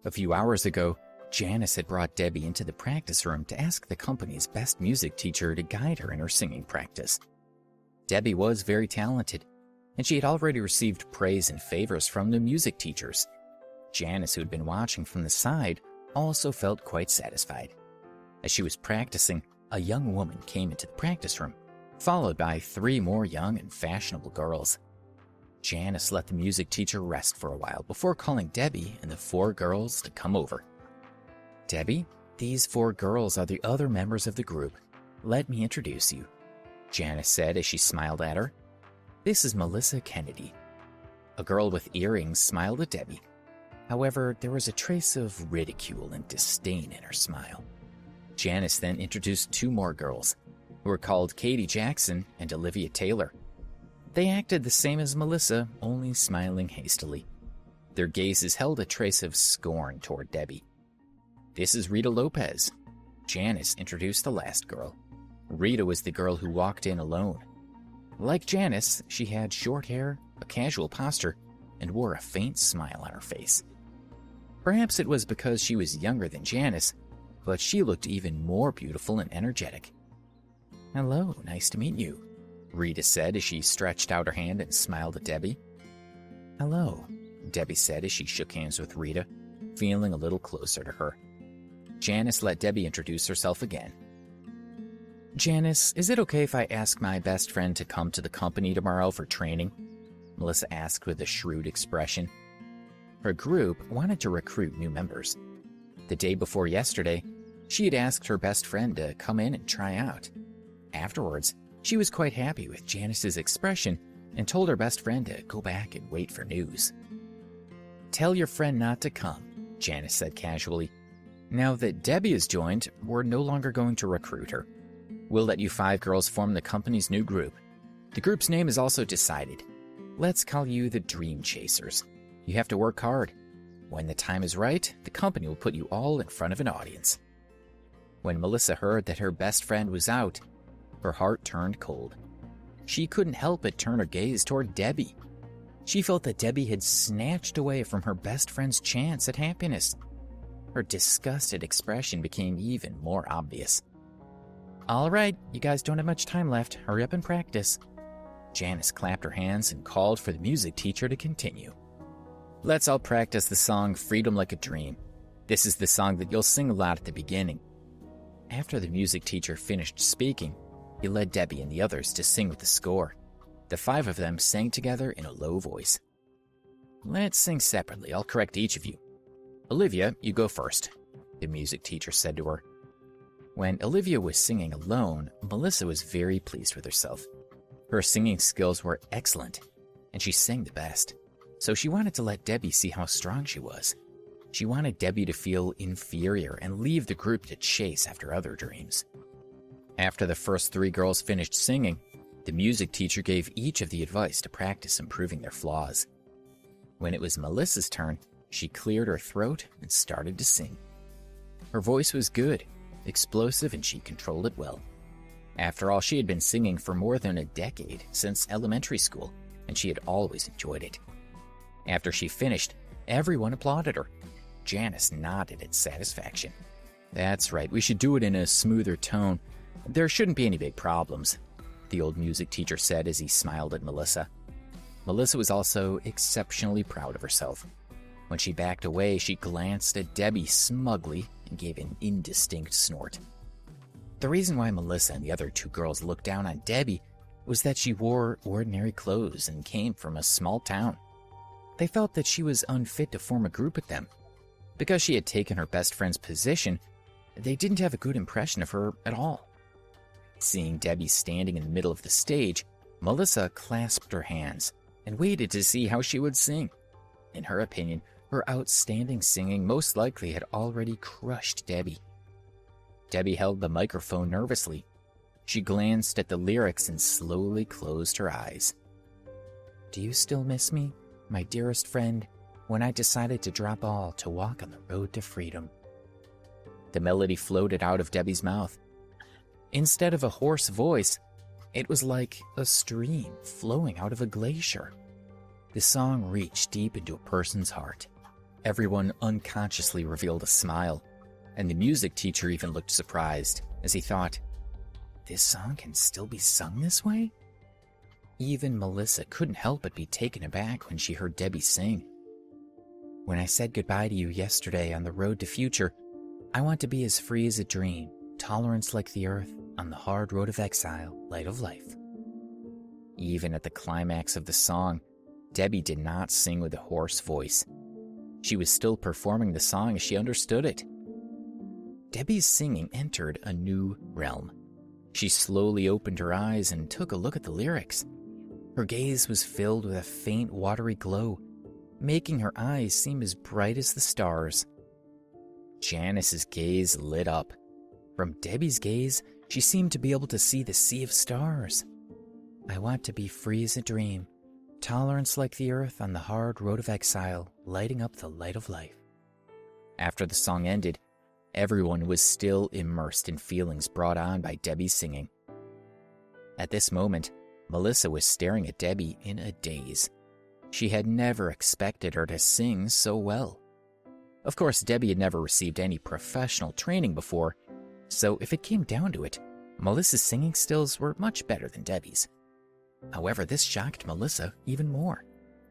A few hours ago, Janice had brought Debbie into the practice room to ask the company's best music teacher to guide her in her singing practice. Debbie was very talented, and she had already received praise and favors from the music teachers. Janice, who had been watching from the side, also felt quite satisfied. As she was practicing, a young woman came into the practice room, followed by 3 more young and fashionable girls. Janice let the music teacher rest for a while before calling Debbie and the 4 girls to come over. "Debbie, these 4 girls are the other members of the group. Let me introduce you," Janice said as she smiled at her. "This is Melissa Kennedy." A girl with earrings smiled at Debbie. However, there was a trace of ridicule and disdain in her smile. Janice then introduced 2 more girls, who were called Katie Jackson and Olivia Taylor. They acted the same as Melissa, only smiling hastily. Their gazes held a trace of scorn toward Debbie. "This is Rita Lopez." Janice introduced the last girl. Rita was the girl who walked in alone. Like Janice, she had short hair, a casual posture, and wore a faint smile on her face. Perhaps it was because she was younger than Janice, but she looked even more beautiful and energetic. "Hello, nice to meet you," Rita said as she stretched out her hand and smiled at Debbie. "Hello," Debbie said as she shook hands with Rita, feeling a little closer to her. Janice let Debbie introduce herself again. "Janice, is it okay if I ask my best friend to come to the company tomorrow for training?" Melissa asked with a shrewd expression. Her group wanted to recruit new members. The day before yesterday, she had asked her best friend to come in and try out. Afterwards, she was quite happy with Janice's expression and told her best friend to go back and wait for news. "Tell your friend not to come," Janice said casually. "Now that Debbie has joined, we're no longer going to recruit her. We'll let you 5 girls form the company's new group. The group's name is also decided. Let's call you the Dream Chasers. You have to work hard. When the time is right, the company will put you all in front of an audience." When Melissa heard that her best friend was out, her heart turned cold. She couldn't help but turn her gaze toward Debbie. She felt that Debbie had snatched away from her best friend's chance at happiness. Her disgusted expression became even more obvious. "All right, you guys don't have much time left. Hurry up and practice." Janice clapped her hands and called for the music teacher to continue. "Let's all practice the song Freedom Like a Dream. This is the song that you'll sing a lot at the beginning." After the music teacher finished speaking, he led Debbie and the others to sing with the score. The 5 of them sang together in a low voice. "Let's sing separately. I'll correct each of you. Olivia, you go first," the music teacher said to her. When Olivia was singing alone, Melissa was very pleased with herself. Her singing skills were excellent, and she sang the best. So she wanted to let Debbie see how strong she was. She wanted Debbie to feel inferior and leave the group to chase after other dreams. After the first 3 girls finished singing, the music teacher gave each of the advice to practice improving their flaws. When it was Melissa's turn, she cleared her throat and started to sing. Her voice was good, explosive, and she controlled it well. After all, she had been singing for more than a decade, since elementary school, and she had always enjoyed it. After she finished, everyone applauded her. Janice nodded in satisfaction. "That's right, we should do it in a smoother tone. There shouldn't be any big problems," the old music teacher said as he smiled at Melissa. Melissa was also exceptionally proud of herself. When she backed away, she glanced at Debbie smugly and gave an indistinct snort. The reason why Melissa and the other 2 girls looked down on Debbie was that she wore ordinary clothes and came from a small town. They felt that she was unfit to form a group with them. Because she had taken her best friend's position, they didn't have a good impression of her at all. Seeing Debbie standing in the middle of the stage, Melissa clasped her hands and waited to see how she would sing. In her opinion, her outstanding singing most likely had already crushed Debbie. Debbie held the microphone nervously. She glanced at the lyrics and slowly closed her eyes. "Do you still miss me, my dearest friend, when I decided to drop all to walk on the road to freedom?" The melody floated out of Debbie's mouth. Instead of a hoarse voice, it was like a stream flowing out of a glacier. The song reached deep into a person's heart. Everyone unconsciously revealed a smile, and the music teacher even looked surprised as he thought, "This song can still be sung this way?" Even Melissa couldn't help but be taken aback when she heard Debbie sing. "When I said goodbye to you yesterday on the road to future, I want to be as free as a dream, tolerance like the earth, on the hard road of exile, light of life." Even at the climax of the song, Debbie did not sing with a hoarse voice. She was still performing the song as she understood it. Debbie's singing entered a new realm. She slowly opened her eyes and took a look at the lyrics. Her gaze was filled with a faint watery glow, making her eyes seem as bright as the stars. Janice's gaze lit up. From Debbie's gaze, she seemed to be able to see the sea of stars. "I want to be free as a dream, tolerance like the earth on the hard road of exile, lighting up the light of life." After the song ended, everyone was still immersed in feelings brought on by Debbie's singing. At this moment, Melissa was staring at Debbie in a daze. She had never expected her to sing so well. Of course, Debbie had never received any professional training before, so if it came down to it, Melissa's singing skills were much better than Debbie's. However, this shocked Melissa even more.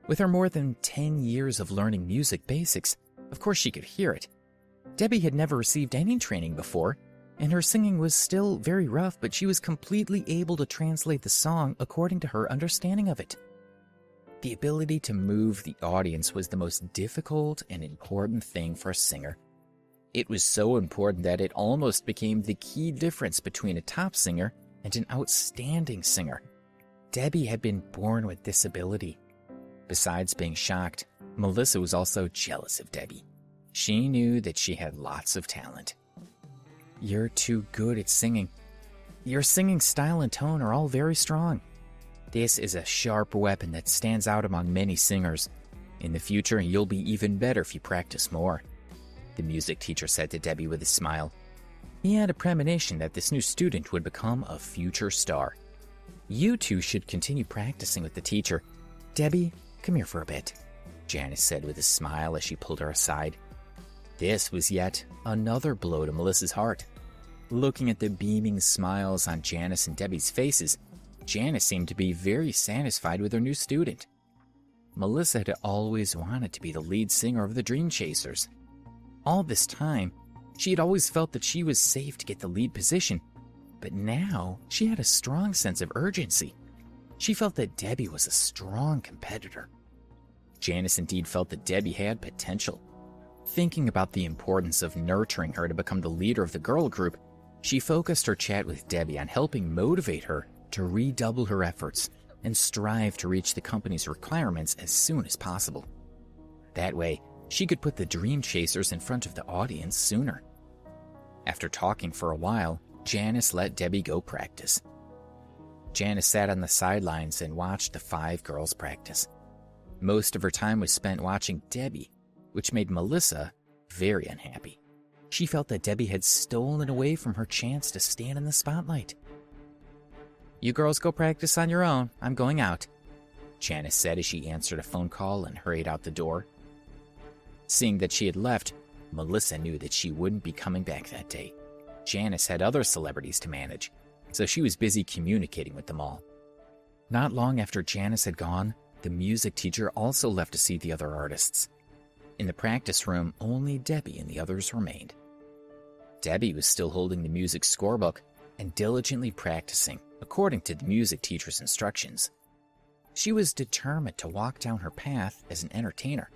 With her more than 10 years of learning music basics, of course she could hear it. Debbie had never received any training before, and her singing was still very rough, but she was completely able to translate the song according to her understanding of it. The ability to move the audience was the most difficult and important thing for a singer. It was so important that it almost became the key difference between a top singer and an outstanding singer. Debbie had been born with this ability. Besides being shocked, Melissa was also jealous of Debbie. She knew that she had lots of talent. "You're too good at singing. Your singing style and tone are all very strong. This is a sharp weapon that stands out among many singers. In the future, you'll be even better if you practice more," the music teacher said to Debbie with a smile. He had a premonition that this new student would become a future star. "You two should continue practicing with the teacher. Debbie, come here for a bit," Janice said with a smile as she pulled her aside. This was yet another blow to Melissa's heart. Looking at the beaming smiles on Janice and Debbie's faces, Janice seemed to be very satisfied with her new student. Melissa had always wanted to be the lead singer of the Dream Chasers. All this time, she had always felt that she was safe to get the lead position, but now she had a strong sense of urgency. She felt that Debbie was a strong competitor. Janice indeed felt that Debbie had potential. Thinking about the importance of nurturing her to become the leader of the girl group, she focused her chat with Debbie on helping motivate her to redouble her efforts and strive to reach the company's requirements as soon as possible. That way, she could put the Dream Chasers in front of the audience sooner. After talking for a while, Janice let Debbie go practice. Janice sat on the sidelines and watched the 5 girls practice. Most of her time was spent watching Debbie, which made Melissa very unhappy. She felt that Debbie had stolen away from her chance to stand in the spotlight. "You girls go practice on your own. I'm going out," Janice said as she answered a phone call and hurried out the door. Seeing that she had left, Melissa knew that she wouldn't be coming back that day. Janice had other celebrities to manage, so she was busy communicating with them all. Not long after Janice had gone, the music teacher also left to see the other artists. In the practice room, only Debbie and the others remained. Debbie was still holding the music scorebook and diligently practicing according to the music teacher's instructions. She was determined to walk down her path as an entertainer.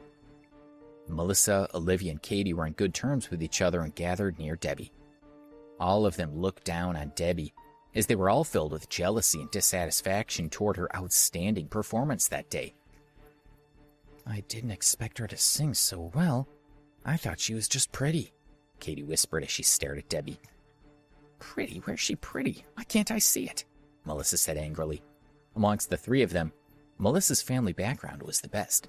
Melissa, Olivia, and Katie were on good terms with each other and gathered near Debbie. All of them looked down on Debbie, as they were all filled with jealousy and dissatisfaction toward her outstanding performance that day. "I didn't expect her to sing so well. I thought she was just pretty," Katie whispered as she stared at Debbie. "Pretty? Where's she pretty? Why can't I see it?" Melissa said angrily. Amongst the 3 of them, Melissa's family background was the best,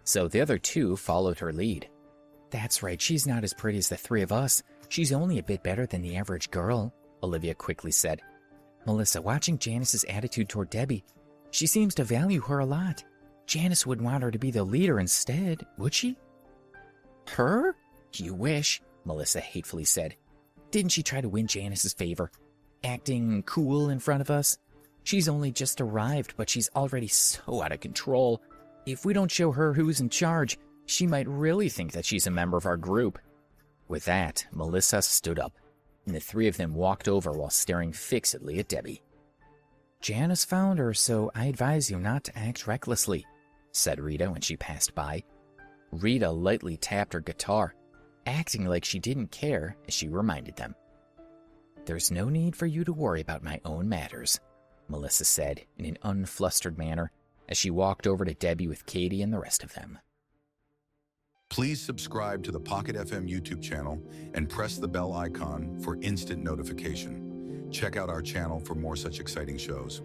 so the other 2 followed her lead. "That's right, she's not as pretty as the 3 of us. She's only a bit better than the average girl," Olivia quickly said. "Melissa, watching Janice's attitude toward Debbie, she seems to value her a lot. Janice would want her to be the leader instead, would she?" Her? You wish, Melissa hatefully said. Didn't she try to win Janice's favor? Acting cool in front of us? She's only just arrived, but she's already so out of control. If we don't show her who's in charge, she might really think that she's a member of our group. With that, Melissa stood up, and the three of them walked over while staring fixedly at Debbie. Janice found her, so I advise you not to act recklessly, said Rita when she passed by. Rita lightly tapped her guitar, acting like she didn't care as she reminded them. There's no need for you to worry about my own matters, Melissa said in an unflustered manner as she walked over to Debbie with Katie and the rest of them. Please subscribe to the Pocket FM YouTube channel and press the bell icon for instant notification. Check out our channel for more such exciting shows.